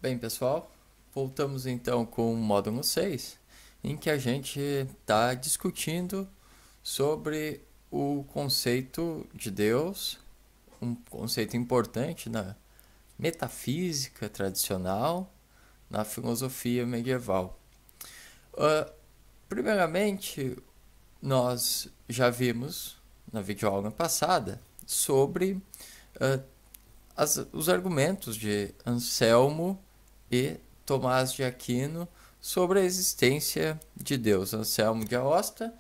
Bem, pessoal, voltamos então com o módulo 6, em que a gente está discutindo sobre o conceito de Deus, um conceito importante na metafísica tradicional, na filosofia medieval. Uh, Primeiramente, nós já vimos na videoaula passada sobre uh, os argumentos de Anselmo e Tomás de Aquino sobre a existência de Deus. Anselmo de Aosta,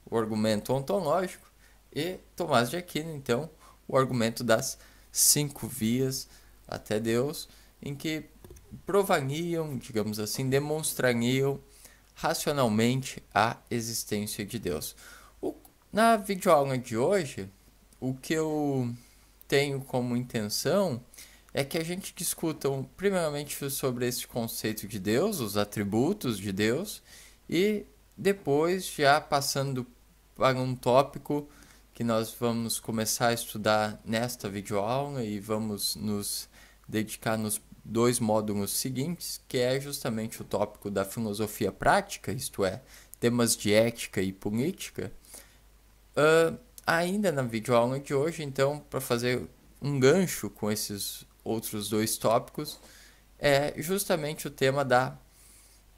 o argumento ontológico, e Tomás de Aquino, então, o argumento das 5 vias até Deus, em que provariam, digamos assim, demonstrariam racionalmente a existência de Deus. Na videoaula de hoje, o que eu tenho como intenção é que a gente discuta primeiramente sobre esse conceito de Deus, os atributos de Deus, e depois já passando para um tópico que nós vamos começar a estudar nesta videoaula e vamos nos dedicar nos 2 módulos seguintes, que é justamente o tópico da filosofia prática, isto é, temas de ética e política. Ainda na videoaula de hoje, então, para fazer um gancho com esses outros 2 tópicos, é justamente o tema da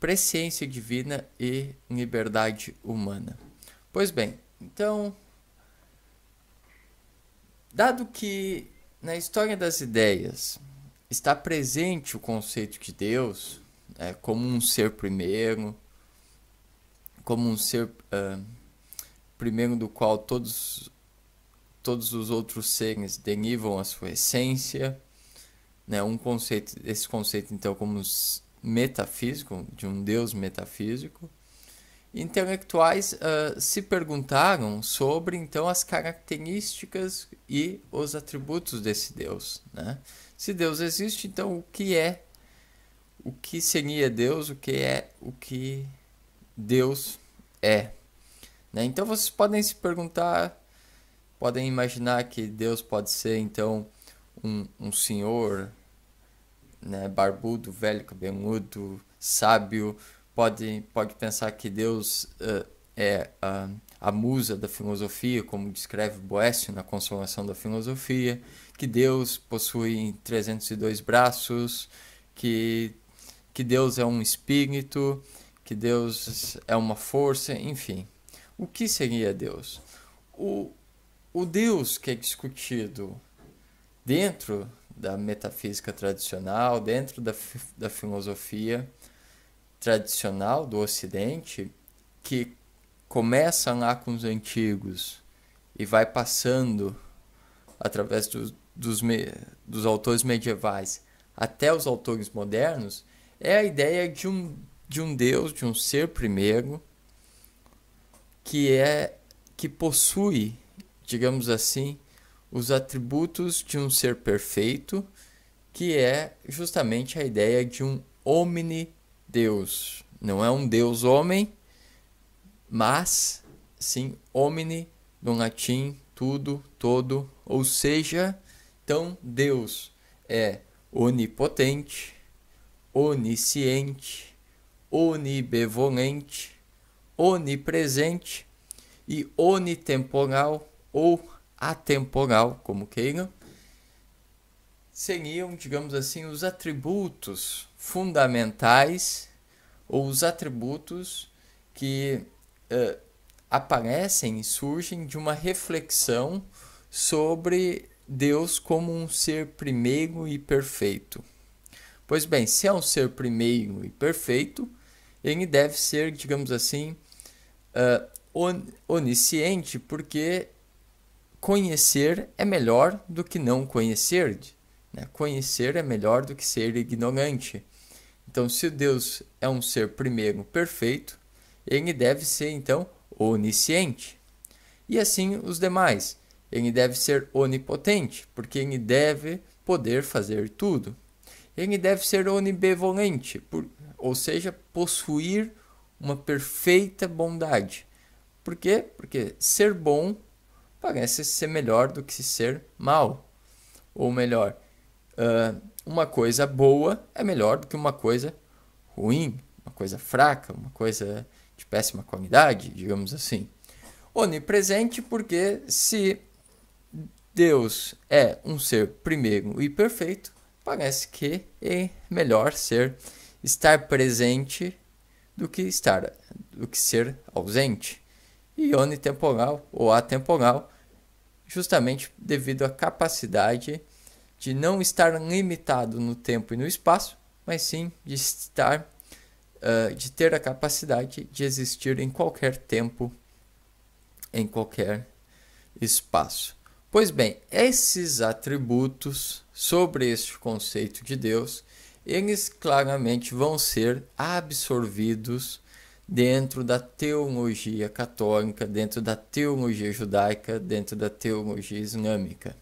presciência divina e liberdade humana. Pois bem, então, dado que na história das ideias está presente o conceito de Deus, como um ser primeiro, como um ser primeiro do qual todos os outros seres derivam a sua essência, né? Esse conceito então como metafísico, de um Deus metafísico. Intelectuais se perguntaram sobre então as características e os atributos desse Deus, né? Se Deus existe, então o que seria Deus, o que Deus é, né? Então vocês podem se perguntar, podem imaginar que Deus pode ser então um senhor, né, barbudo, velho, cabeludo, sábio. Pode pensar que Deus é a musa da filosofia, como descreve Boécio na Consolação da Filosofia, que Deus possui 302 braços, que Deus é um espírito, que Deus é uma força, enfim. O que seria Deus? O Deus que é discutido dentro da metafísica tradicional, dentro da filosofia tradicional do Ocidente, que começa lá com os antigos e vai passando através dos autores medievais até os autores modernos, é a ideia de um Deus, de um ser primeiro, que possui, digamos assim, os atributos de um ser perfeito, que é justamente a ideia de um omnideus. Não é um Deus homem, mas sim omni, no latim, tudo, todo, ou seja, então Deus é onipotente, onisciente, onibevolente, onipresente e onitemporal ou atemporal, como queiram, seriam, digamos assim, os atributos fundamentais ou os atributos que aparecem e surgem de uma reflexão sobre Deus como um ser primeiro e perfeito. Pois bem, se é um ser primeiro e perfeito, ele deve ser, digamos assim, onisciente, porque conhecer é melhor do que não conhecer, né? Conhecer é melhor do que ser ignorante. Então, se Deus é um ser primeiro perfeito, ele deve ser, então, onisciente. E assim os demais. Ele deve ser onipotente, porque ele deve poder fazer tudo. Ele deve ser onibevolente, ou seja, possuir uma perfeita bondade. Por quê? Porque ser bom parece ser melhor do que ser mal. Ou melhor, uma coisa boa é melhor do que uma coisa ruim, uma coisa fraca, uma coisa de péssima qualidade, digamos assim. Onipresente porque se Deus é um ser primeiro e perfeito, parece que é melhor estar presente do que ser ausente. E onitemporal ou atemporal, justamente devido à capacidade de não estar limitado no tempo e no espaço, mas sim de ter a capacidade de existir em qualquer tempo, em qualquer espaço. Pois bem, esses atributos sobre este conceito de Deus, eles claramente vão ser absorvidos dentro da teologia católica, dentro da teologia judaica, dentro da teologia islâmica.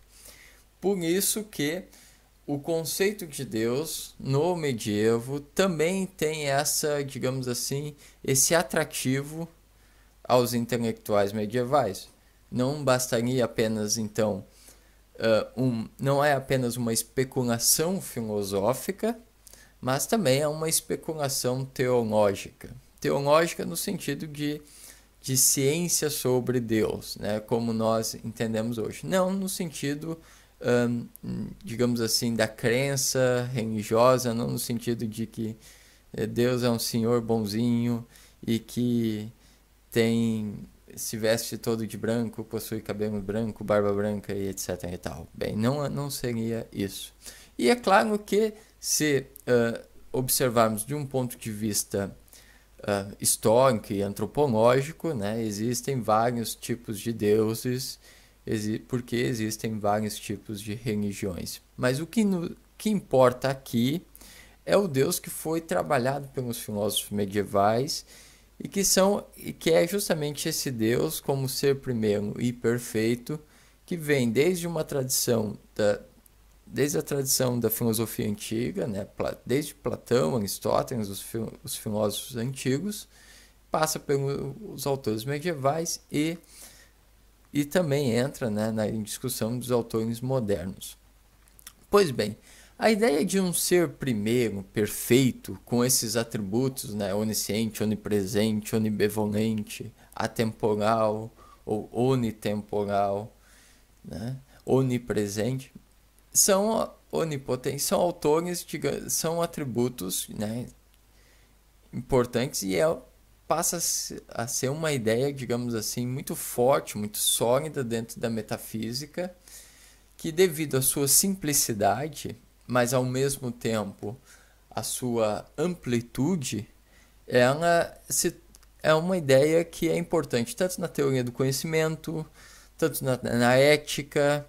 Por isso que o conceito de Deus no medievo também tem digamos assim, esse atrativo aos intelectuais medievais. Não bastaria apenas, então, não é apenas uma especulação filosófica, mas também é uma especulação teológica. Teológica no sentido de ciência sobre Deus, né, como nós entendemos hoje. Não no sentido, digamos assim, da crença religiosa, não no sentido de que Deus é um senhor bonzinho e que se veste todo de branco, possui cabelo branco, barba branca e etc e tal. Bem, não seria isso. E é claro que se observarmos de um ponto de vista histórico e antropológico, né, existem vários tipos de deuses, porque existem vários tipos de religiões. Mas o que importa aqui é o Deus que foi trabalhado pelos filósofos medievais e que é justamente esse Deus como ser primeiro e perfeito, que vem desde a tradição da filosofia antiga, né, desde Platão, Aristóteles, os filósofos antigos, passa pelos autores medievais e também entra, né, na discussão dos autores modernos. Pois bem, a ideia de um ser primeiro, perfeito, com esses atributos, né, onisciente, onipresente, onibevolente, atemporal ou onitemporal, né, onipresente, são onipotentes, são autores, são atributos, né, importantes e passa a ser uma ideia, digamos assim, muito forte, muito sólida dentro da metafísica, que devido à sua simplicidade, mas ao mesmo tempo a sua amplitude, é uma ideia que é importante tanto na teoria do conhecimento, tanto na ética,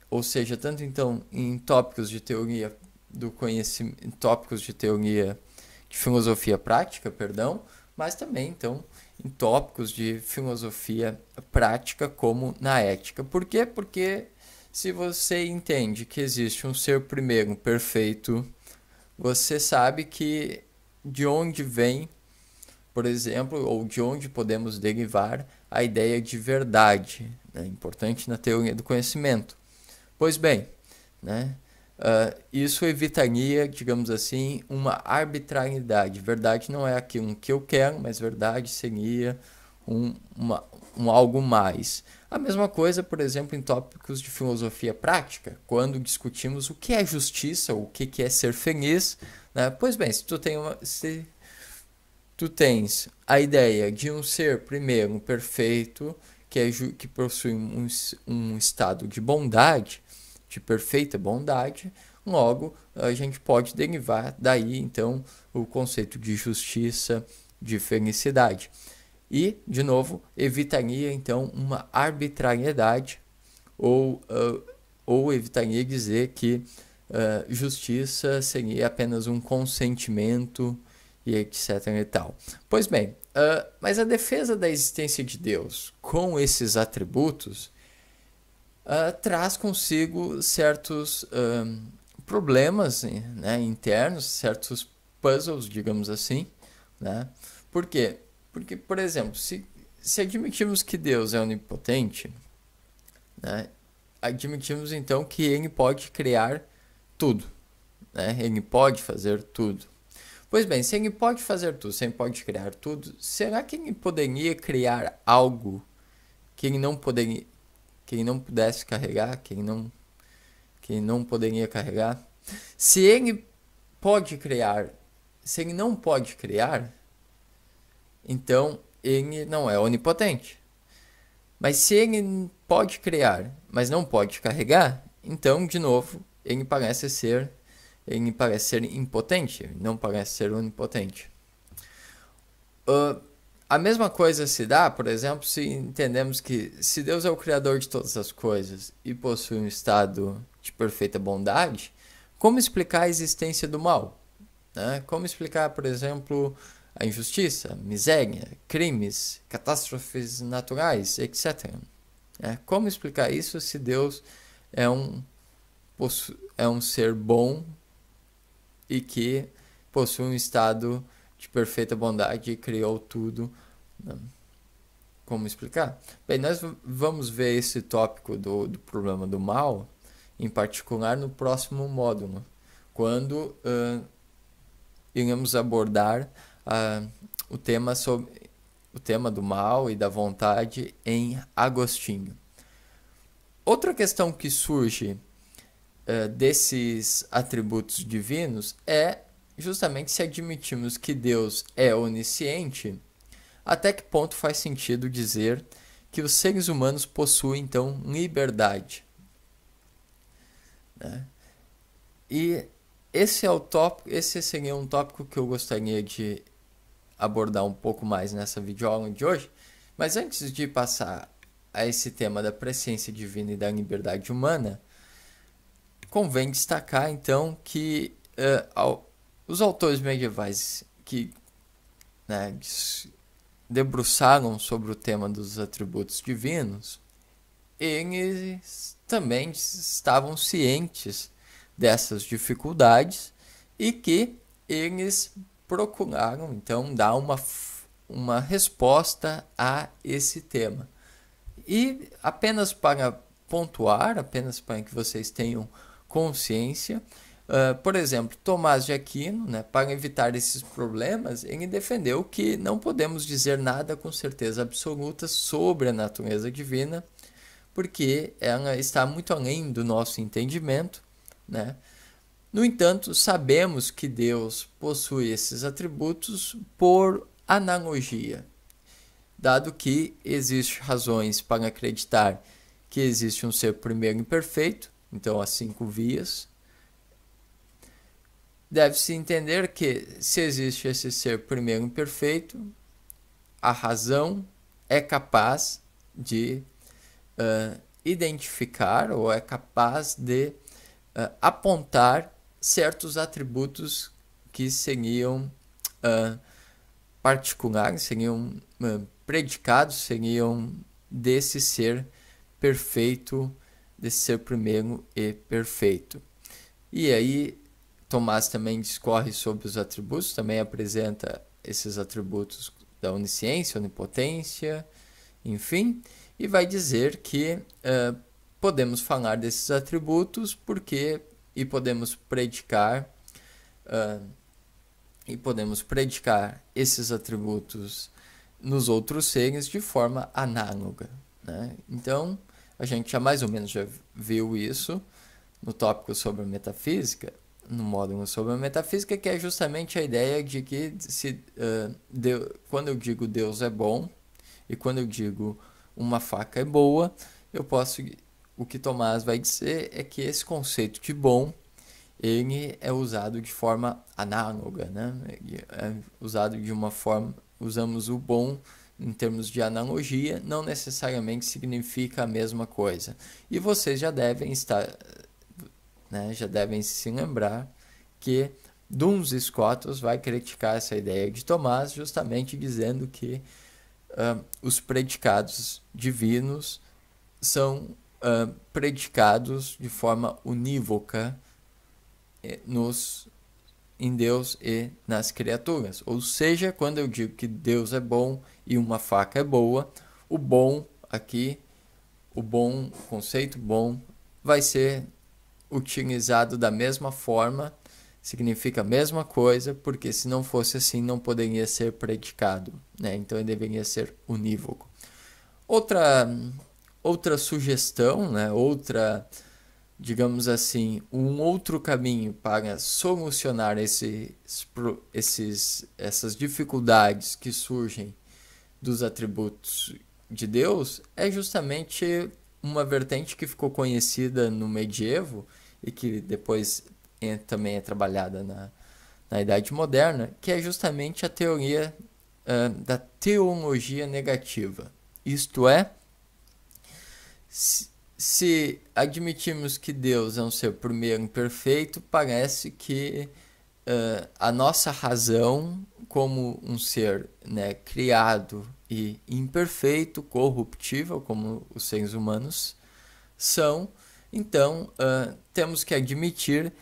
ou seja, tanto então em tópicos de teoria do conhecimento, em tópicos de teoria de filosofia prática, perdão, mas também então em tópicos de filosofia prática como na ética. Por quê? Porque se você entende que existe um ser primeiro perfeito, você sabe que de onde vem, por exemplo, ou de onde podemos derivar a ideia de verdade, né? Importante na teoria do conhecimento. Pois bem, né? Isso evitaria, digamos assim, uma arbitrariedade. Verdade não é aquilo que eu quero, mas verdade seria um algo mais. A mesma coisa, por exemplo, em tópicos de filosofia prática, quando discutimos o que é justiça, o que é ser feliz, né? Pois bem, se tu tens a ideia de um ser primeiro perfeito, que possui um estado de bondade, de perfeita bondade, logo a gente pode derivar daí então o conceito de justiça, de felicidade. E, de novo, evitaria então uma arbitrariedade ou evitaria dizer que justiça seria apenas um consentimento e etc. e tal. Pois bem, mas a defesa da existência de Deus com esses atributos traz consigo certos problemas, né, internos, certos puzzles, digamos assim, né? Por quê? Porque, por exemplo, se admitirmos que Deus é onipotente, né, admitimos então que ele pode criar tudo, né? Ele pode fazer tudo. Pois bem, se ele pode fazer tudo, se ele pode criar tudo, será que ele poderia criar algo que ele não poderia, que ele não pudesse carregar, que ele não poderia carregar? Se ele pode criar, se ele não pode criar, então ele não é onipotente. Mas se ele pode criar, mas não pode carregar, então, de novo, ele parece ser impotente, não parece ser onipotente. A mesma coisa se dá, por exemplo, se entendemos que se Deus é o criador de todas as coisas e possui um estado de perfeita bondade, como explicar a existência do mal? Né? Como explicar, por exemplo, a injustiça, miséria, crimes, catástrofes naturais, etc. Como explicar isso se Deus é um ser bom e que possui um estado de perfeita bondade e criou tudo? Como explicar? Bem, nós vamos ver esse tópico do problema do mal, em particular no próximo módulo, quando iremos abordar o tema do mal e da vontade em Agostinho. Outra questão que surge desses atributos divinos é justamente se admitimos que Deus é onisciente, até que ponto faz sentido dizer que os seres humanos possuem, então, liberdade? Né? E esse seria um tópico que eu gostaria de abordar um pouco mais nessa videoaula de hoje. Mas antes de passar a esse tema da presciência divina e da liberdade humana, convém destacar, então, que os autores medievais que debruçaram sobre o tema dos atributos divinos, eles também estavam cientes dessas dificuldades e que eles procuraram, então, dar uma resposta a esse tema. E apenas para pontuar, apenas para que vocês tenham consciência, por exemplo, Tomás de Aquino, para evitar esses problemas, ele defendeu que não podemos dizer nada com certeza absoluta sobre a natureza divina, porque ela está muito além do nosso entendimento, né? No entanto, sabemos que Deus possui esses atributos por analogia, dado que existem razões para acreditar que existe um ser primeiro imperfeito, então as 5 vias. Deve-se entender que, se existe esse ser primeiro imperfeito, a razão é capaz de identificar ou é capaz de apontar certos atributos que seriam particulares, seriam predicados, seriam desse ser perfeito, desse ser primeiro e perfeito. E aí Tomás também discorre sobre os atributos, também apresenta esses atributos da onisciência, onipotência, enfim, e vai dizer que podemos falar desses atributos e podemos predicar esses atributos nos outros seres de forma análoga, né? Então, a gente já mais ou menos já viu isso no tópico sobre a metafísica, no módulo sobre a metafísica, que é justamente a ideia de que quando eu digo Deus é bom e quando eu digo uma faca é boa, o que Tomás vai dizer é que esse conceito de bom, ele é usado de forma análoga, né? É usado de uma forma, usamos o bom em termos de analogia, não necessariamente significa a mesma coisa. E vocês já devem já devem se lembrar que Duns Scotus vai criticar essa ideia de Tomás, justamente dizendo que os predicados divinos são predicados de forma unívoca em Deus e nas criaturas. Ou seja, quando eu digo que Deus é bom e uma faca é boa, o bom aqui, o conceito bom, vai ser utilizado da mesma forma significa a mesma coisa, porque se não fosse assim não poderia ser predicado, né? Então ele deveria ser unívoco. Outra sugestão, né? Digamos assim, um outro caminho para solucionar essas dificuldades que surgem dos atributos de Deus é justamente uma vertente que ficou conhecida no medievo e que depois também é trabalhada na Idade Moderna, que é justamente a teoria da teologia negativa. Isto é, se admitirmos que Deus é um ser primeiro imperfeito, parece que a nossa razão, como um ser, né, criado e imperfeito, corruptível, como os seres humanos são, então temos que admitir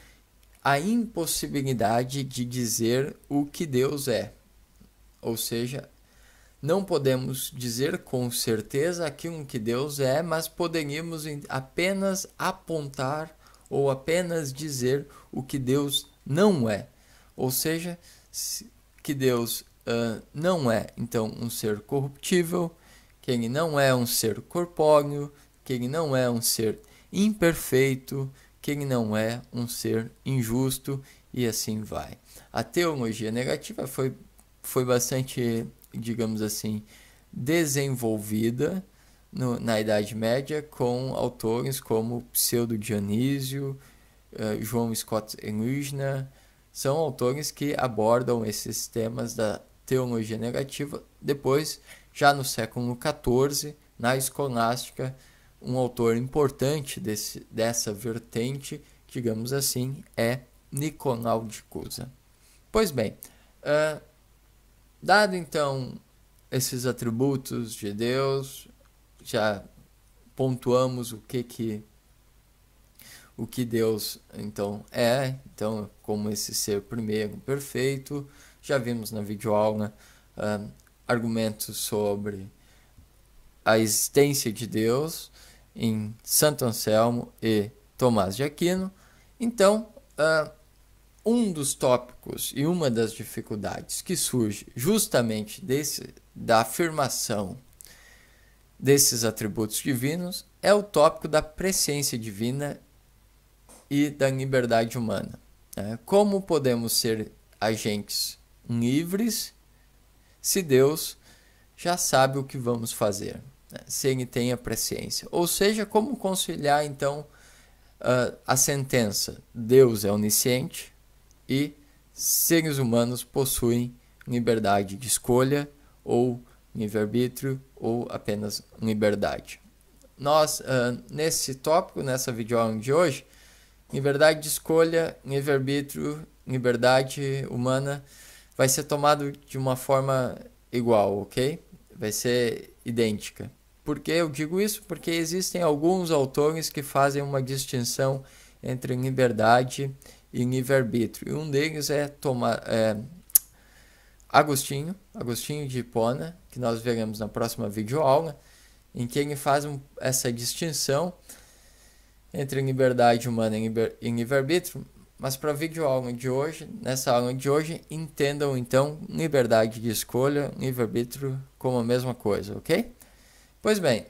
a impossibilidade de dizer o que Deus é. Ou seja, não podemos dizer com certeza aquilo que Deus é, mas poderíamos apenas apontar ou apenas dizer o que Deus não é. Ou seja, que Deus não é, então, um ser corruptível, que ele não é um ser corpóreo, que ele não é um ser imperfeito, que ele não é um ser injusto, e assim vai. A teologia negativa foi bastante, digamos assim, desenvolvida na Idade Média com autores como Pseudo Dionísio, João Scott Erigena. São autores que abordam esses temas da teologia negativa. Depois, já no século XIV, na escolástica, um autor importante dessa vertente, digamos assim, é Nicolau de Cusa. Pois bem, dado então esses atributos de Deus, já pontuamos o que Deus então é, então como esse ser primeiro perfeito. Já vimos na videoaula argumentos sobre a existência de Deus em Santo Anselmo e Tomás de Aquino. Então, um dos tópicos e uma das dificuldades que surge justamente da afirmação desses atributos divinos é o tópico da presciência divina e da liberdade humana. Como podemos ser agentes livres se Deus já sabe o que vamos fazer, se ele tem a presciência? Ou seja, como conciliar então a sentença Deus é onisciente e seres humanos possuem liberdade de escolha ou livre-arbítrio ou apenas liberdade? Nós, nesse tópico, nessa videoaula de hoje, liberdade de escolha, livre-arbítrio, liberdade humana vai ser tomado de uma forma igual, ok? Vai ser idêntica. Por que eu digo isso? Porque existem alguns autores que fazem uma distinção entre liberdade e livre-arbítrio. E um deles é Agostinho de Hipona, que nós veremos na próxima videoaula, em que ele faz essa distinção entre liberdade humana e livre-arbítrio. Mas para a videoaula de hoje, nessa aula de hoje, entendam então liberdade de escolha, livre-arbítrio como a mesma coisa, ok? Pois bem,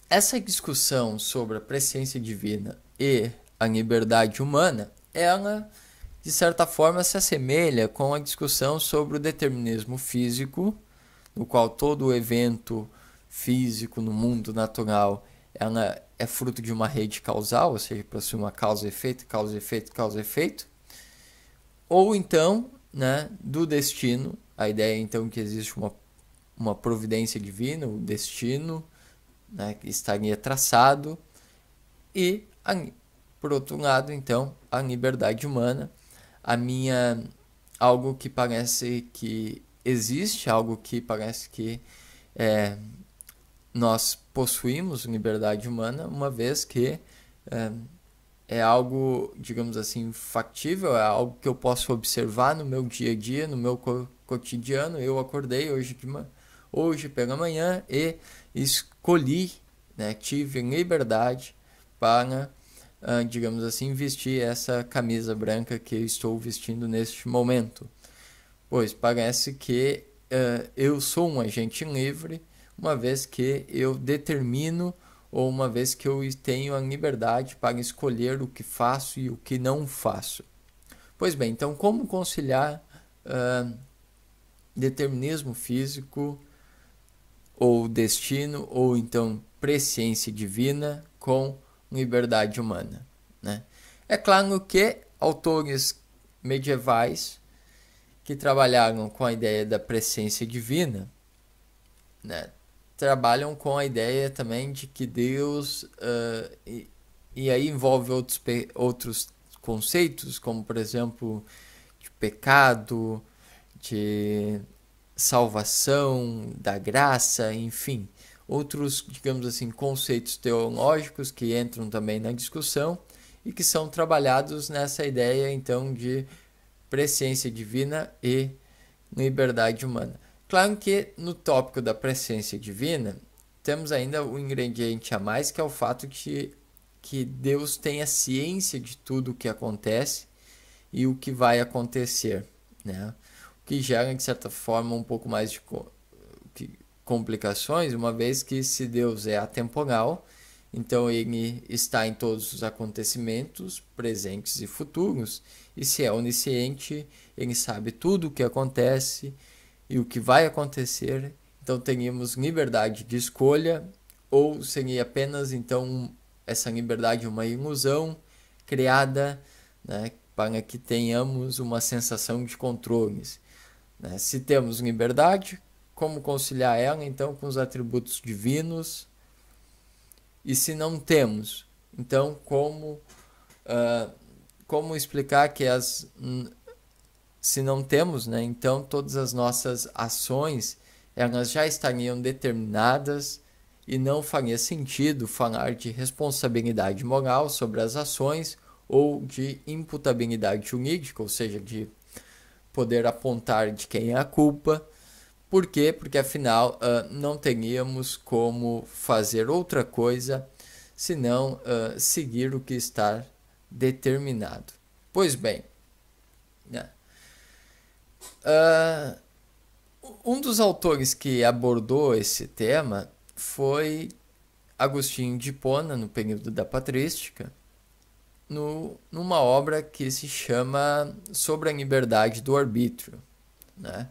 essa discussão sobre a presciência divina e a liberdade humana, ela, de certa forma, se assemelha com a discussão sobre o determinismo físico, no qual todo evento físico no mundo natural ela é fruto de uma rede causal, ou seja, possui uma causa-efeito, causa-efeito, causa-efeito. Ou então, né, do destino, a ideia então que existe uma providência divina, o destino, né, que estaria traçado, e, por outro lado, então, a liberdade humana, algo que parece que existe, algo que parece que nós possuímos liberdade humana, uma vez que é algo, digamos assim, factível, é algo que eu posso observar no meu dia a dia, no meu cotidiano. Eu acordei hoje pela manhã e escolhi, né, tive liberdade para digamos assim, vestir essa camisa branca que eu estou vestindo neste momento. Pois parece que eu sou um agente livre, uma vez que eu determino ou uma vez que eu tenho a liberdade para escolher o que faço e o que não faço. Pois bem, então como conciliar determinismo físico ou destino ou então presciência divina com liberdade humana, né? É claro que autores medievais que trabalharam com a ideia da presciência divina, né, trabalham com a ideia também de que Deus, e aí envolve outros conceitos, como por exemplo, de pecado, de salvação, da graça, enfim, outros, digamos assim, conceitos teológicos que entram também na discussão e que são trabalhados nessa ideia, então, de presciência divina e liberdade humana. Claro que no tópico da presciência divina, temos ainda um ingrediente a mais, que é o fato de que Deus tem a ciência de tudo o que acontece e o que vai acontecer, né? O que gera, de certa forma, um pouco mais de complicações, uma vez que se Deus é atemporal, então ele está em todos os acontecimentos presentes e futuros, e se é onisciente, ele sabe tudo o que acontece e o que vai acontecer. Então teríamos liberdade de escolha, ou seria apenas então essa liberdade uma ilusão criada, né, para que tenhamos uma sensação de controles, né? Se temos liberdade, como conciliar ela então com os atributos divinos? E se não temos, então como explicar que se não temos, né, então todas as nossas ações elas já estariam determinadas e não faria sentido falar de responsabilidade moral sobre as ações ou de imputabilidade jurídica, ou seja, de poder apontar de quem é a culpa. Por quê? Porque afinal não teríamos como fazer outra coisa senão seguir o que está determinado. Pois bem, né? Um dos autores que abordou esse tema foi Agostinho de Hipona, no período da patrística, numa obra que se chama Sobre a Liberdade do Arbítrio, né?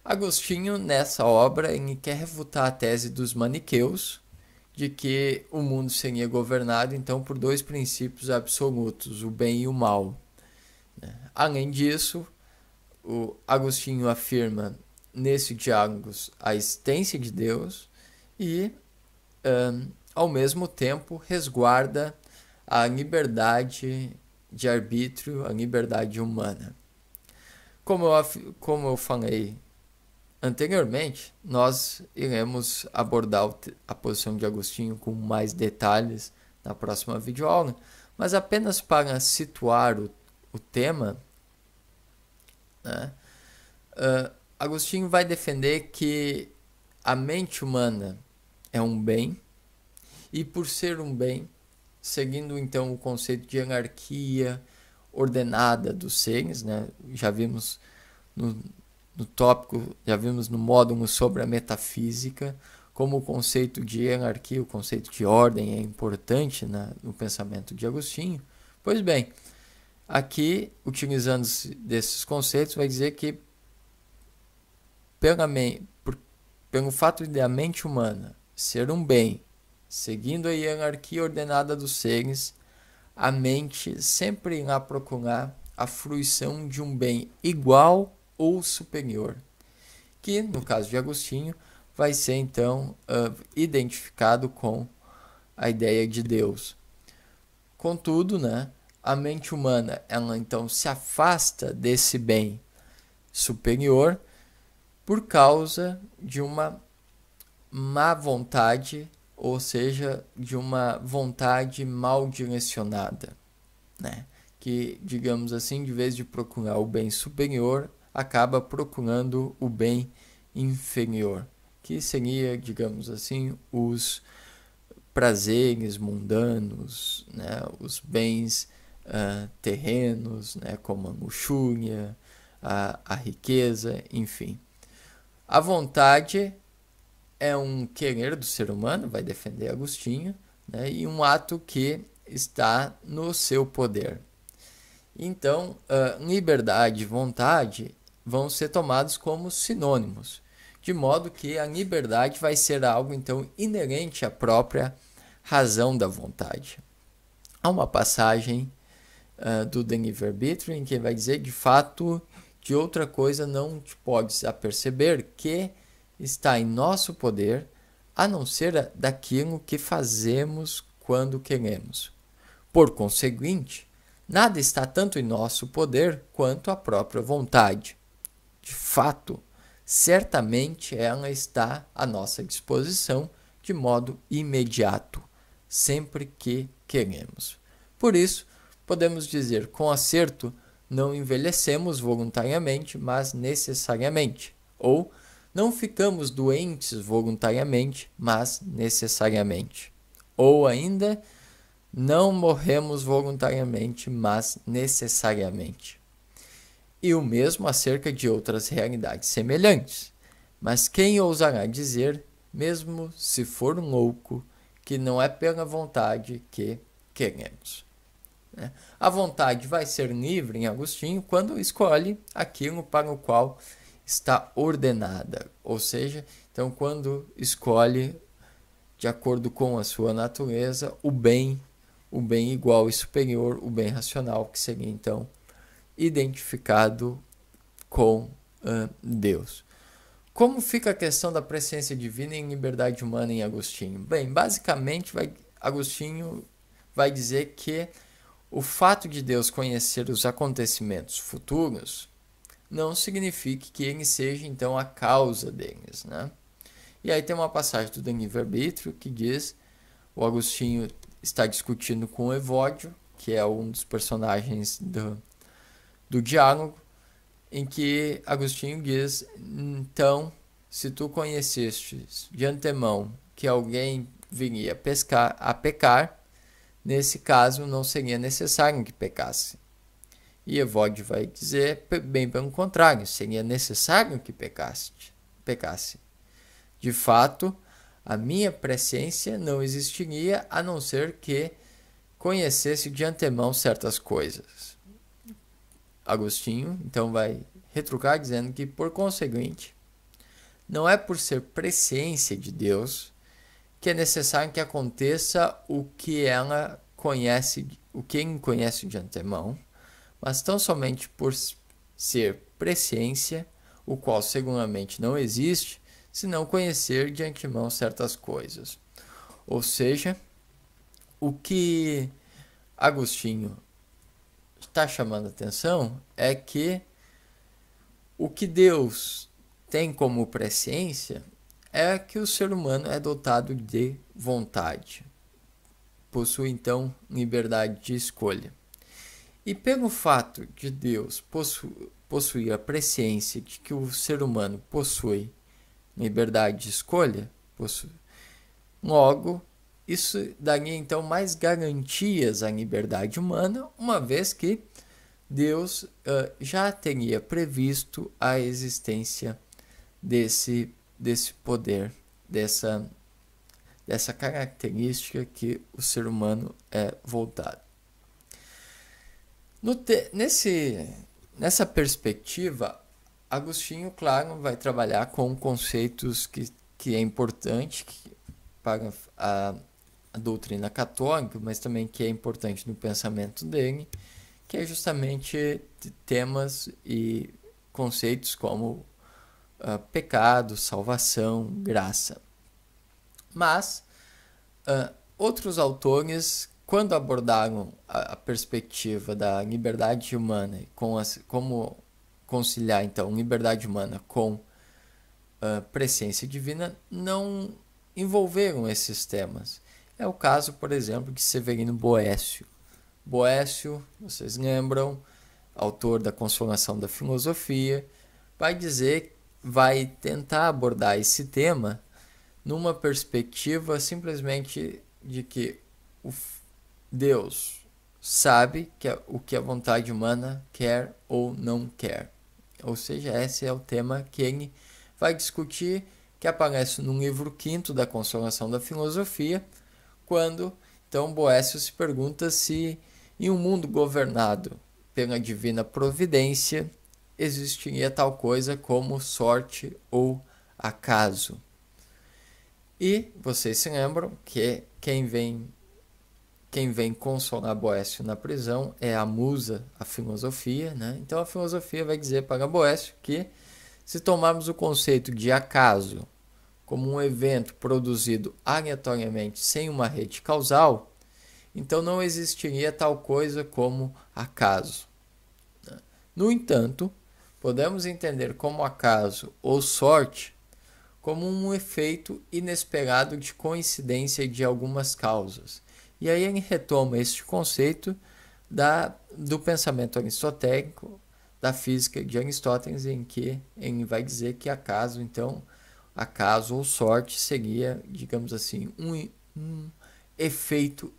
Agostinho, nessa obra, ele quer refutar a tese dos maniqueus de que o mundo seria governado então por dois princípios absolutos, o bem e o mal, né? Além disso, o Agostinho afirma nesse Diálogos a existência de Deus e, ao mesmo tempo, resguarda a liberdade de arbítrio, a liberdade humana. Como eu falei anteriormente, nós iremos abordar a posição de Agostinho com mais detalhes na próxima videoaula, mas apenas para situar o tema, né, Agostinho vai defender que a mente humana é um bem, e por ser um bem, seguindo então o conceito de hierarquia ordenada dos seres, né, já vimos no tópico, já vimos no módulo sobre a metafísica, como o conceito de hierarquia, o conceito de ordem é importante no pensamento de Agostinho. Pois bem, aqui, utilizando desses conceitos, vai dizer que pelo fato de a mente humana ser um bem, seguindo a hierarquia ordenada dos seres, a mente sempre irá procurar a fruição de um bem igual ou superior, que no caso de Agostinho vai ser então identificado com a ideia de Deus. Contudo, né, a mente humana ela então se afasta desse bem superior por causa de uma má vontade, ou seja, de uma vontade mal direcionada, né? Que, digamos assim, de vez de procurar o bem superior, acaba procurando o bem inferior, que seria, digamos assim, os prazeres mundanos, né, os bens terrenos, né, como a luxúria, a riqueza, enfim. A vontade é um querer do ser humano, vai defender Agostinho, né, e um ato que está no seu poder. Então, liberdade e vontade vão ser tomados como sinônimos, de modo que a liberdade vai ser algo então inerente à própria razão da vontade. Há uma passagem do De Livre-Arbítrio em que vai dizer, de fato, de outra coisa não te podes aperceber que está em nosso poder, a não ser daquilo que fazemos quando queremos. Por conseguinte, nada está tanto em nosso poder quanto a própria vontade. De fato, certamente ela está à nossa disposição de modo imediato, sempre que queremos. Por isso, podemos dizer com acerto, não envelhecemos voluntariamente, mas necessariamente. Ou, não ficamos doentes voluntariamente, mas necessariamente. Ou ainda, não morremos voluntariamente, mas necessariamente. E o mesmo acerca de outras realidades semelhantes. Mas quem ousará dizer, mesmo se for um louco, que não é pela vontade que queremos? A vontade vai ser livre em Agostinho quando escolhe aquilo para o qual está ordenada, ou seja, então quando escolhe de acordo com a sua natureza o bem igual e superior, o bem racional, que seria então identificado com Deus. Como fica a questão da presciência divina em liberdade humana em Agostinho? Bem, basicamente Agostinho vai dizer que o fato de Deus conhecer os acontecimentos futuros não significa que ele seja, então, a causa deles, né? E aí tem uma passagem do Livre-Arbítrio que diz, o Agostinho está discutindo com o Evódio, que é um dos personagens do diálogo, em que Agostinho diz, então, se tu conhecestes de antemão que alguém viria a pecar, nesse caso não seria necessário que pecasse. E Evódio vai dizer, bem pelo contrário, seria necessário que pecasse. De fato, a minha presciência não existiria a não ser que conhecesse de antemão certas coisas. Agostinho, então, vai retrucar dizendo que, por conseguinte, não é por ser presciência de Deus que é necessário que aconteça o que ela conhece, o que ele conhece de antemão, mas tão somente por ser presciência, o qual seguramente não existe, se não conhecer de antemão certas coisas. Ou seja, o que Agostinho está chamando a atenção é que o que Deus tem como presciência é que o ser humano é dotado de vontade. Possui, então, liberdade de escolha. E pelo fato de Deus possuir a presciência de que o ser humano possui liberdade de escolha, logo, isso daria então mais garantias à liberdade humana, uma vez que Deus já teria previsto a existência desse poder, dessa característica que o ser humano é voltado. Nessa perspectiva, Agostinho, claro, vai trabalhar com conceitos que é importante para a doutrina católica, mas também que é importante no pensamento dele, que é justamente temas e conceitos como pecado, salvação, graça. Mas outros autores, quando abordaram a perspectiva da liberdade humana, como conciliar então liberdade humana com presciência divina, não envolveram esses temas. É o caso, por exemplo, de Severino Boécio. Boécio, vocês lembram, autor da Consolação da Filosofia, vai tentar abordar esse tema numa perspectiva simplesmente de que Deus sabe o que a vontade humana quer ou não quer. Ou seja, esse é o tema que ele vai discutir, que aparece no livro 5º da Consolação da Filosofia, quando então Boécio se pergunta se em um mundo governado pela divina providência existiria tal coisa como sorte ou acaso. E vocês se lembram que quem vem consolar Boécio na prisão é a musa, a filosofia, né? Então a filosofia vai dizer para Boécio que se tomarmos o conceito de acaso como um evento produzido aleatoriamente sem uma rede causal, então não existiria tal coisa como acaso. No entanto, podemos entender como acaso ou sorte como um efeito inesperado de coincidência de algumas causas. E aí ele retoma este conceito do pensamento aristotélico, da física de Aristóteles, em que ele vai dizer que acaso, então, acaso ou sorte seria, digamos assim, um efeito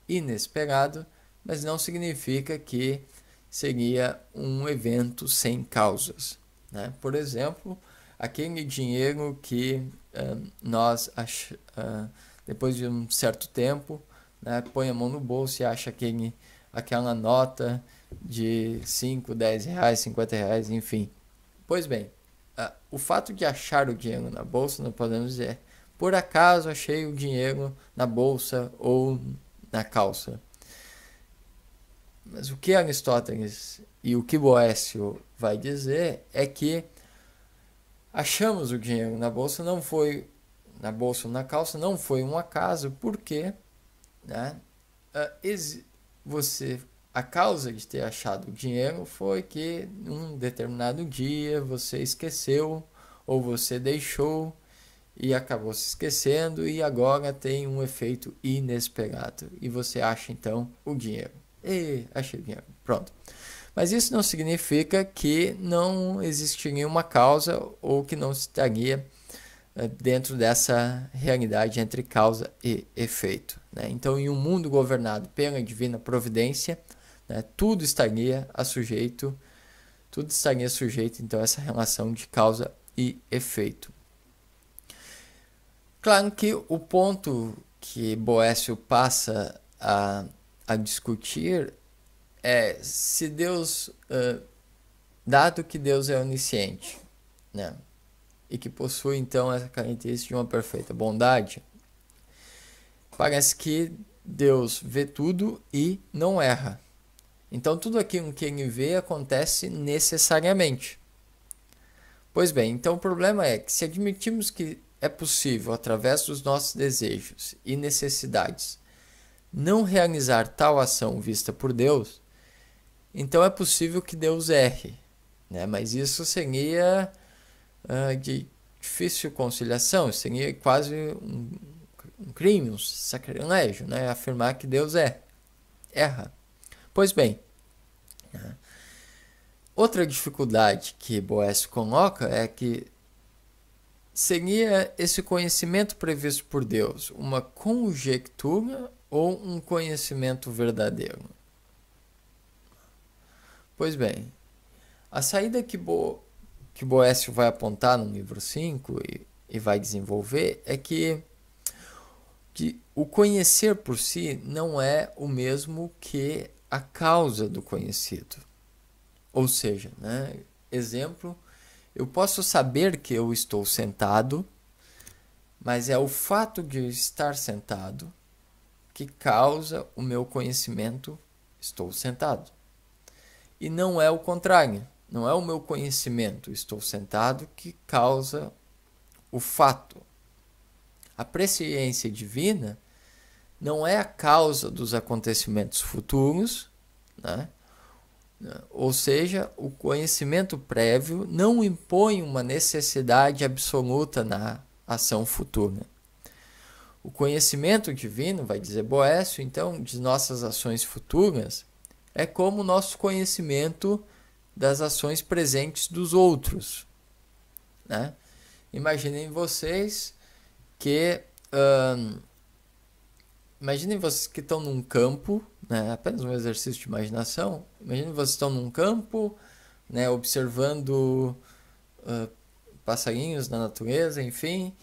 inesperado, mas não significa que seria um evento sem causas, né? Por exemplo, aquele dinheiro que nós, depois de um certo tempo, né, põe a mão no bolso e acha aquela nota de 5, 10 reais, 50 reais, enfim. Pois bem, o fato de achar o dinheiro na bolsa, não podemos dizer, por acaso achei o dinheiro na bolsa ou na calça. Mas o que Aristóteles e o que Boécio vai dizer é que achamos o dinheiro na bolsa ou na calça, não foi um acaso, porque, né, a causa de ter achado o dinheiro foi que num determinado dia você esqueceu ou você deixou e acabou se esquecendo e agora tem um efeito inesperado e você acha então o dinheiro. E achei o dinheiro, pronto. Mas isso não significa que não existiria uma causa ou que não estaria dentro dessa realidade entre causa e efeito, né? Então, em um mundo governado pela divina providência, né, tudo estaria sujeito então a essa relação de causa e efeito. Claro que o ponto que Boécio passa a discutir é se Deus, dado que Deus é onisciente, né, e que possui então essa característica de uma perfeita bondade, parece que Deus vê tudo e não erra. Então tudo aquilo que ele vê acontece necessariamente. Pois bem, então o problema é que se admitirmos que é possível, através dos nossos desejos e necessidades, não realizar tal ação vista por Deus, então é possível que Deus erre, né? Mas isso seria de difícil conciliação, seria quase um crime, um sacrilégio, né? Afirmar que Deus erra. Pois bem, né? Outra dificuldade que Boécio coloca é que seria esse conhecimento previsto por Deus uma conjectura ou um conhecimento verdadeiro? Pois bem, a saída que Boécio vai apontar no livro 5 e vai desenvolver é que o conhecer por si não é o mesmo que a causa do conhecido. Ou seja, né, exemplo, eu posso saber que eu estou sentado, mas é o fato de estar sentado que causa o meu conhecimento, estou sentado. E não é o contrário, não é o meu conhecimento, estou sentado, que causa o fato. A presciência divina não é a causa dos acontecimentos futuros, né? Ou seja, o conhecimento prévio não impõe uma necessidade absoluta na ação futura. O conhecimento divino, vai dizer Boécio, então, de nossas ações futuras, é como o nosso conhecimento das ações presentes dos outros, né? Imaginem vocês que Imaginem vocês que estão num campo, né? Apenas um exercício de imaginação. Imaginem vocês estão num campo, né? Observando passarinhos na natureza, enfim.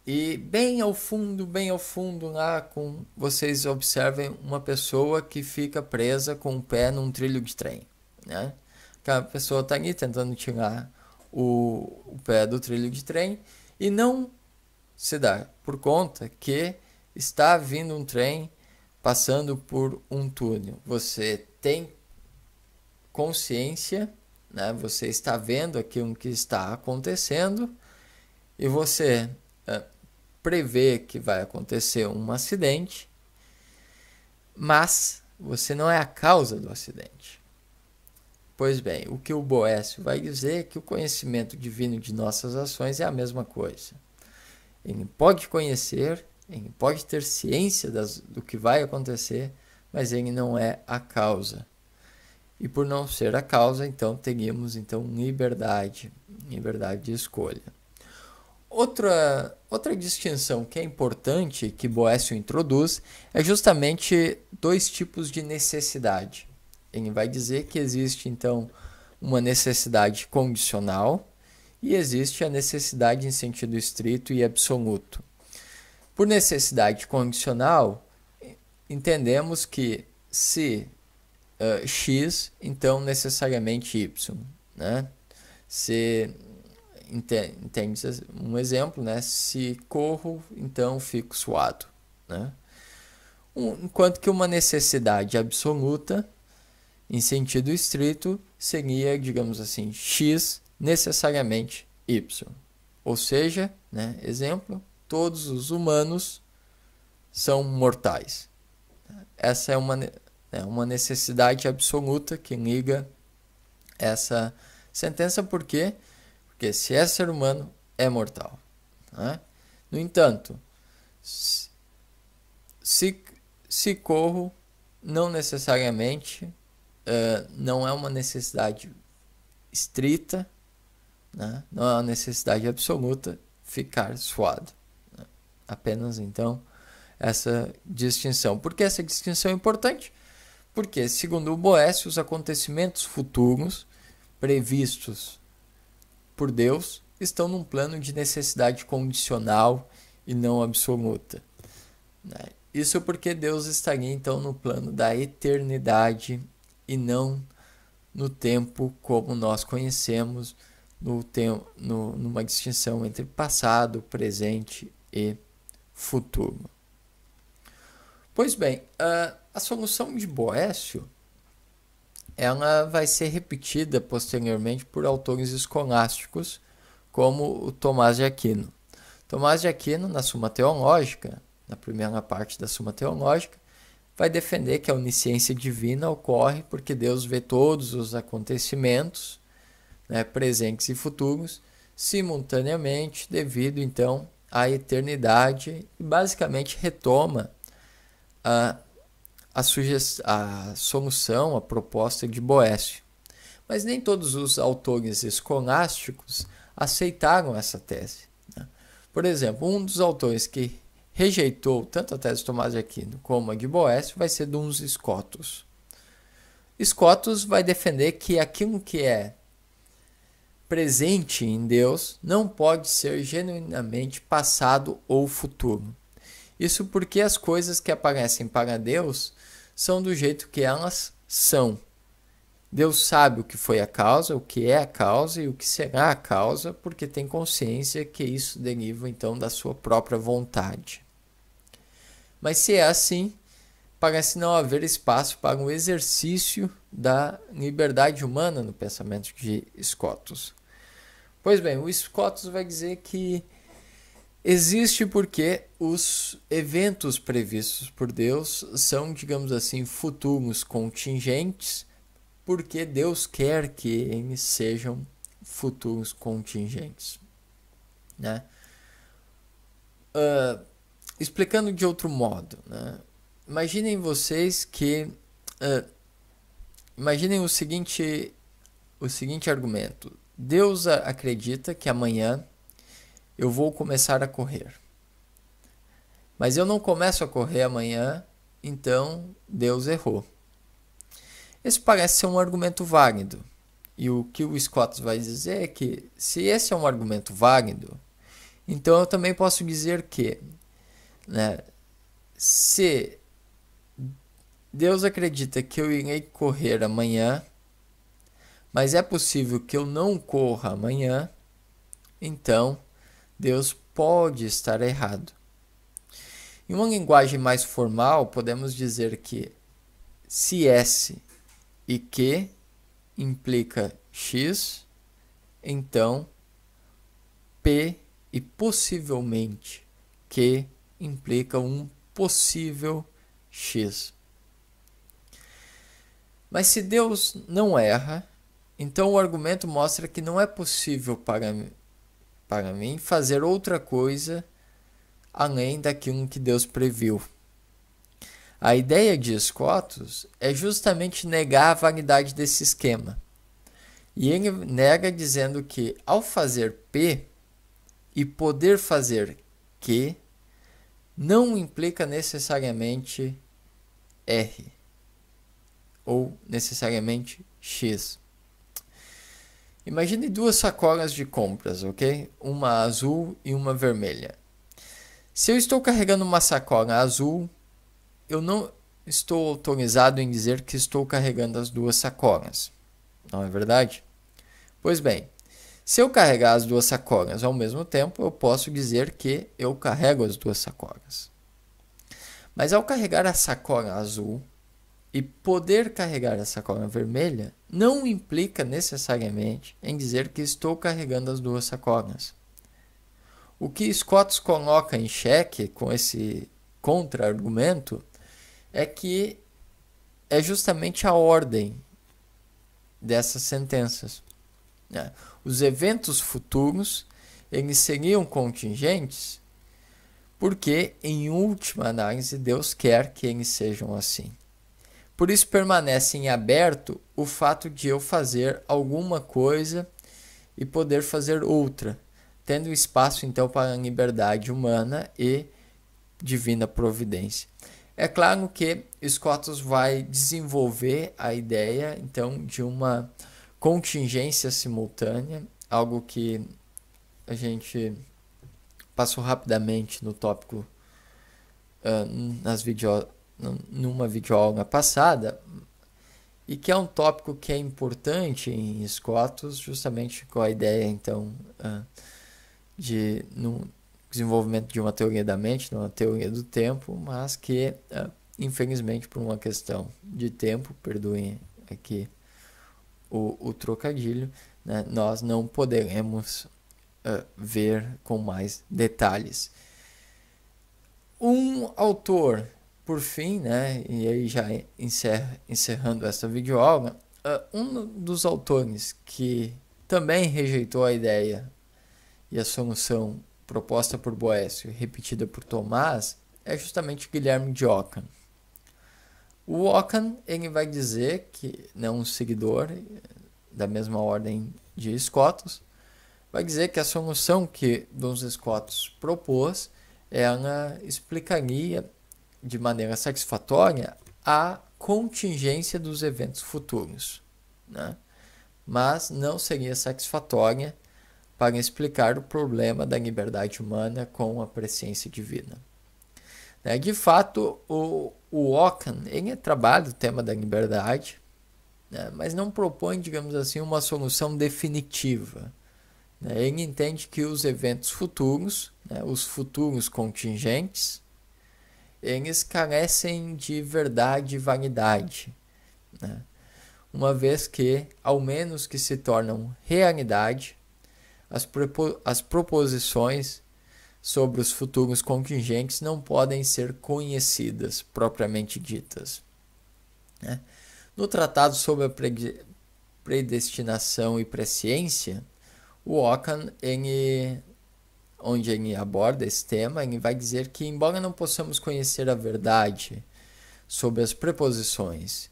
E bem ao fundo lá, vocês observem uma pessoa que fica presa com o pé num trilho de trem, né? Aquela pessoa está ali tentando tirar o pé do trilho de trem e não se dá por conta que está vindo um trem passando por um túnel. Você tem consciência, né? Você está vendo aquilo que está acontecendo e você prevê que vai acontecer um acidente, mas você não é a causa do acidente. Pois bem, o que o Boécio vai dizer é que o conhecimento divino de nossas ações é a mesma coisa. Ele pode conhecer, ele pode ter ciência do que vai acontecer, mas ele não é a causa. E por não ser a causa, então teríamos liberdade de escolha. Outra distinção que é importante que Boécio introduz é justamente dois tipos de necessidade. Ele vai dizer que existe então uma necessidade condicional e existe a necessidade em sentido estrito e absoluto. Por necessidade condicional, entendemos que se X, então necessariamente Y, né? Se entende um exemplo, né? Se corro, então fico suado, né? Enquanto que uma necessidade absoluta, em sentido estrito, seria, digamos assim, X necessariamente Y. Ou seja, né? Exemplo, todos os humanos são mortais. Essa é uma necessidade absoluta que liga essa sentença, porque se é ser humano, é mortal. Né? No entanto, se corro, não necessariamente, não é uma necessidade estrita, né? Não é uma necessidade absoluta ficar suado. Né? Apenas, então, essa distinção. Por que essa distinção é importante? Porque, segundo o Boécio, os acontecimentos futuros previstos por Deus estão num plano de necessidade condicional e não absoluta. Isso porque Deus estaria então no plano da eternidade e não no tempo como nós conhecemos, numa distinção entre passado, presente e futuro. Pois bem, a solução de Boécio ela vai ser repetida posteriormente por autores escolásticos, como o Tomás de Aquino. Tomás de Aquino, na Suma Teológica, na primeira parte da Suma Teológica, vai defender que a onisciência divina ocorre porque Deus vê todos os acontecimentos, né, presentes e futuros, simultaneamente, devido então à eternidade, e basicamente retoma a solução, a proposta de Boécio. Mas nem todos os autores escolásticos aceitaram essa tese. Né? Por exemplo, um dos autores que rejeitou tanto a tese de Tomás de Aquino como a de Boécio vai ser Duns Scotus. Scotus vai defender que aquilo que é presente em Deus não pode ser genuinamente passado ou futuro. Isso porque as coisas que aparecem para Deus são do jeito que elas são. Deus sabe o que foi a causa, o que é a causa e o que será a causa, porque tem consciência que isso deriva então da sua própria vontade. Mas se é assim, parece não haver espaço para um exercício da liberdade humana no pensamento de Scotus. Pois bem, o Scotus vai dizer que existe porque os eventos previstos por Deus são, digamos assim, futuros contingentes, porque Deus quer que eles sejam futuros contingentes. Né? Explicando de outro modo, né? Imaginem vocês que... imaginem o seguinte argumento. Deus acredita que amanhã eu vou começar a correr. mas eu não começo a correr amanhã, então Deus errou. Esse parece ser um argumento válido. E o que o Scott vai dizer é que, se esse é um argumento válido, então eu também posso dizer que, né, se Deus acredita que eu irei correr amanhã, mas é possível que eu não corra amanhã, então Deus pode estar errado. Em uma linguagem mais formal, podemos dizer que se S e Q implica X, então P e possivelmente Q implica um possível X. Mas se Deus não erra, então o argumento mostra que não é possível para mim fazer outra coisa além daquilo que Deus previu. A ideia de Scotus é justamente negar a validade desse esquema. E ele nega dizendo que ao fazer P e poder fazer Q não implica necessariamente R ou necessariamente X. Imagine duas sacolas de compras, ok? Uma azul e uma vermelha. Se eu estou carregando uma sacola azul, eu não estou autorizado em dizer que estou carregando as duas sacolas. Não é verdade? Pois bem, se eu carregar as duas sacolas ao mesmo tempo, eu posso dizer que eu carrego as duas sacolas. Mas ao carregar a sacola azul e poder carregar a sacola vermelha, não implica necessariamente em dizer que estou carregando as duas sacolas. O que Scott coloca em xeque com esse contra-argumento é que é justamente a ordem dessas sentenças. Os eventos futuros eles seriam contingentes porque, em última análise, Deus quer que eles sejam assim. Por isso permanece em aberto o fato de eu fazer alguma coisa e poder fazer outra, tendo espaço então para a liberdade humana e divina providência. É claro que Scotus vai desenvolver a ideia então de uma contingência simultânea, algo que a gente passou rapidamente no tópico numa videoaula passada, e que é um tópico que é importante em Scotus, justamente com a ideia então de no desenvolvimento de uma teoria da mente, uma teoria do tempo, mas que infelizmente por uma questão de tempo, perdoem aqui o trocadilho, né, nós não poderemos ver com mais detalhes. Um autor, por fim, né, e aí já encerrando essa videoaula, um dos autores que também rejeitou a ideia e a solução proposta por Boécio e repetida por Tomás é justamente Guilherme de Ockham. O Ockham ele vai dizer que, um seguidor da mesma ordem de Scotus, vai dizer que a solução que Duns Scotus propôs, ela explicaria de maneira satisfatória a contingência dos eventos futuros, né? Mas não seria satisfatória para explicar o problema da liberdade humana com a presciência divina. De fato, o Ockham ele trabalha o tema da liberdade, né, mas não propõe, digamos assim, uma solução definitiva. Ele entende que os eventos futuros, os futuros contingentes, eles carecem de verdade e validade, né? Uma vez que, ao menos que se tornam realidade, as proposições sobre os futuros contingentes não podem ser conhecidas propriamente ditas, né? No tratado sobre a predestinação e presciência, o Ockham, onde ele aborda esse tema, ele vai dizer que, embora não possamos conhecer a verdade sobre as preposições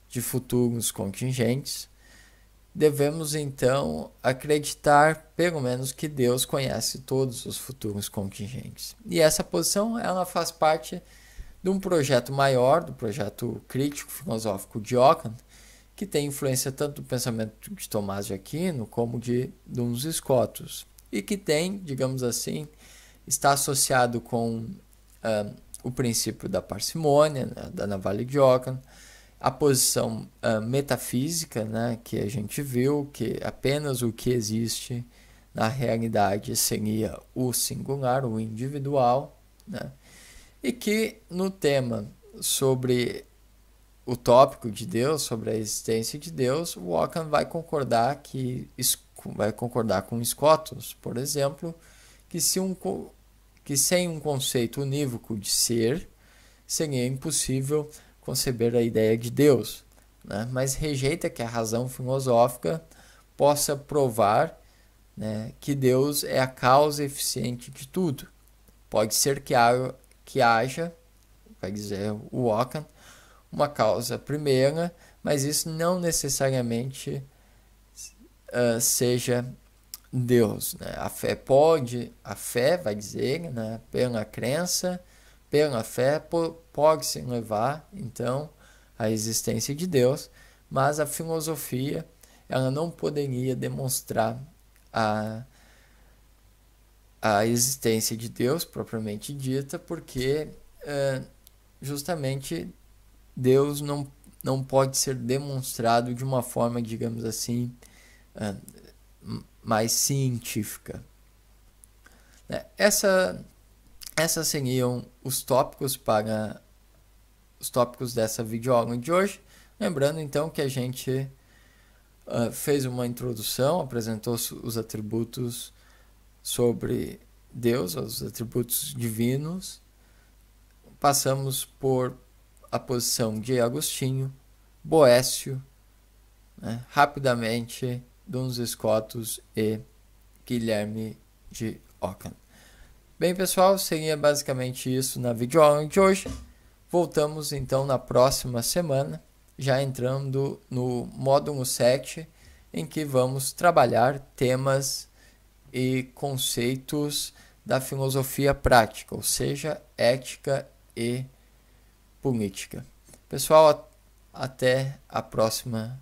de futuros contingentes, devemos então acreditar, pelo menos, que Deus conhece todos os futuros contingentes. E essa posição ela faz parte de um projeto maior, do projeto crítico filosófico de Ockham, que tem influência tanto do pensamento de Tomás de Aquino como de Duns Scotus, e que tem, digamos assim, está associado com o princípio da parcimônia, né, da navalha de Ockham, a posição metafísica, né, que a gente viu, que apenas o que existe na realidade seria o singular, o individual, né, e que no tema sobre o tópico de Deus, sobre a existência de Deus, o Ockham vai concordar com Scotus, por exemplo, que sem um conceito unívoco de ser, seria impossível conceber a ideia de Deus, né? Mas rejeita que a razão filosófica possa provar, né, que Deus é a causa eficiente de tudo. Pode ser que haja, vai dizer o Ockham, uma causa primeira, mas isso não necessariamente seja Deus, né? A fé, vai dizer, né, pela crença, pela fé, pode se levar, então, à existência de Deus, mas a filosofia ela não poderia demonstrar a existência de Deus, propriamente dita, porque justamente Deus não pode ser demonstrado de uma forma, digamos assim, mais científica. Essas seriam os tópicos dessa videoaula de hoje. Lembrando então que a gente fez uma introdução, apresentou os atributos sobre Deus, os atributos divinos. Passamos por a posição de Agostinho, Boécio, né, rapidamente Duns Scotus e Guilherme de Ockham. Bem, pessoal, seria basicamente isso na videoaula de hoje. Voltamos então na próxima semana, já entrando no módulo 7, em que vamos trabalhar temas e conceitos da filosofia prática, ou seja, ética e política. Pessoal, até a próxima